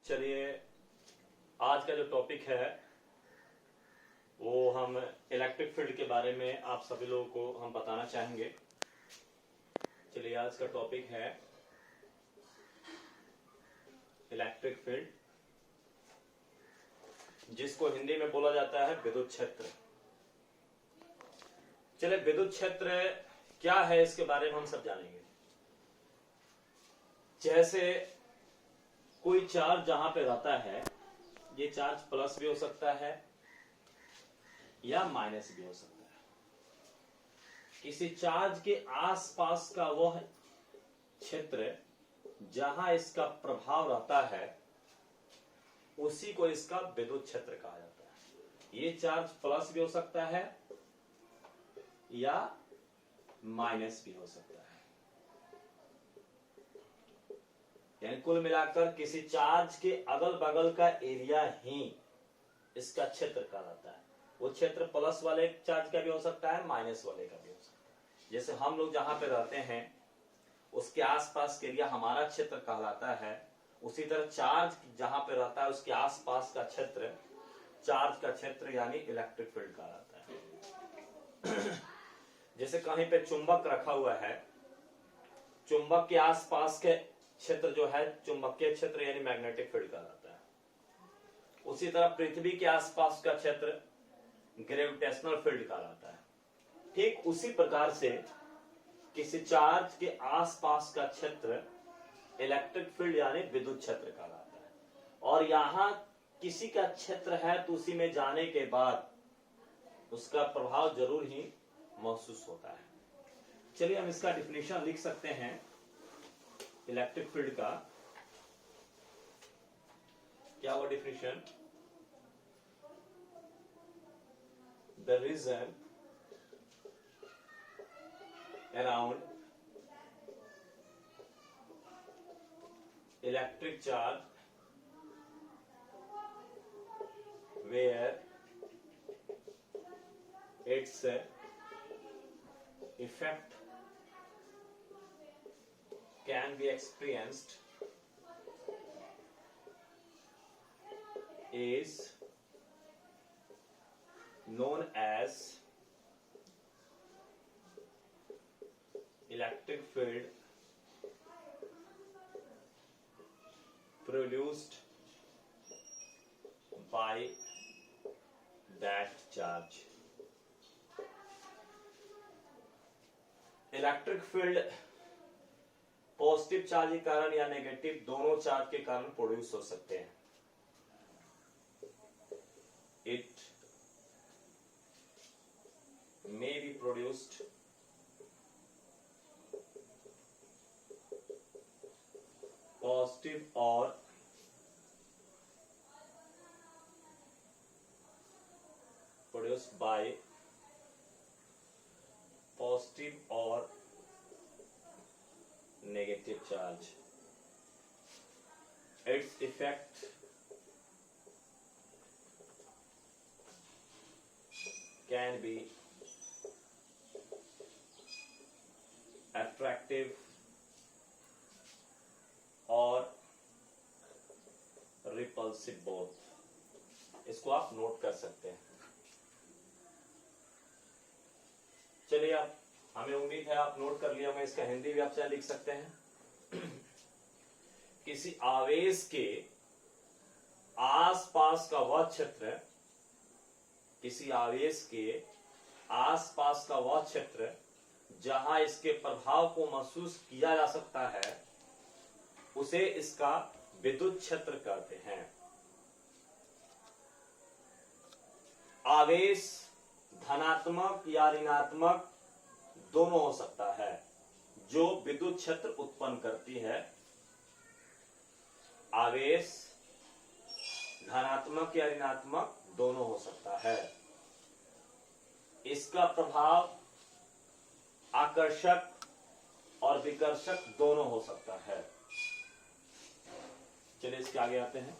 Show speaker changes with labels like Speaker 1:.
Speaker 1: चलिए, आज का जो टॉपिक है वो हम इलेक्ट्रिक फील्ड के बारे में आप सभी लोगों को हम बताना चाहेंगे। चलिए, आज का टॉपिक है इलेक्ट्रिक फील्ड, जिसको हिंदी में बोला जाता है विद्युत क्षेत्र। चलिए, विद्युत क्षेत्र क्या है इसके बारे में हम सब जानेंगे। जैसे कोई चार्ज जहां पे रहता है, ये चार्ज प्लस भी हो सकता है या माइनस भी हो सकता है। किसी चार्ज के आसपास का वह क्षेत्र जहां इसका प्रभाव रहता है उसी को इसका विद्युत क्षेत्र कहा जाता है। ये चार्ज प्लस भी हो सकता है या माइनस भी हो सकता है। यानी कुल मिलाकर किसी चार्ज के अगल बगल का एरिया ही इसका क्षेत्र कहलाता है। वो क्षेत्र प्लस वाले चार्ज का भी हो सकता है, माइनस वाले का भी हो सकता है। जैसे हम लोग जहां पे रहते हैं उसके आसपास के एरिया हमारा क्षेत्र कहलाता है, उसी तरह चार्ज जहां पे रहता है उसके आसपास का क्षेत्र चार्ज का क्षेत्र यानी इलेक्ट्रिक फील्ड कहलाता है। जैसे कहीं पे चुंबक रखा हुआ है, चुंबक के आसपास के क्षेत्र जो है चुंबकीय क्षेत्र यानी मैग्नेटिक फील्ड कहलाता है। उसी तरह पृथ्वी के आसपास का क्षेत्र ग्रेविटेशनल फील्ड कहलाता है। ठीक उसी प्रकार से किसी चार्ज के आसपास का क्षेत्र इलेक्ट्रिक फील्ड यानी विद्युत क्षेत्र कहलाता है। और यहां किसी का क्षेत्र है तो उसी में जाने के बाद उसका प्रभाव जरूर ही महसूस होता है। चलिए, हम इसका डिफिनेशन लिख सकते हैं इलेक्ट्रिक फील्ड का। क्या हुआ definition? The region around electric charge where its effect can be experienced is known as electric field produced by that charge। Electric field positive charge के कारण या नेगेटिव दोनों चार्ज के कारण प्रोड्यूस हो सकते हैं। It may be produced positive और प्रोड्यूस्ड बाय पॉजिटिव और negative charge. Its effect can be attractive और रिपल्सिव बोथ। इसको आप नोट कर सकते हैं। चलिए, आप हमें उम्मीद है आप नोट कर लिया होगा। इसका हिंदी भी आप चाहे लिख सकते हैं। किसी आवेश के आसपास का वह क्षेत्र, किसी आवेश के आसपास का वह क्षेत्र जहां इसके प्रभाव को महसूस किया जा सकता है उसे इसका विद्युत क्षेत्र कहते हैं। आवेश धनात्मक या ऋणात्मक दोनों हो सकता है जो विद्युत क्षेत्र उत्पन्न करती है। आवेश धनात्मक या ऋणात्मक दोनों हो सकता है। इसका प्रभाव आकर्षक और विकर्षक दोनों हो सकता है। चलिए, इसके आगे आते हैं।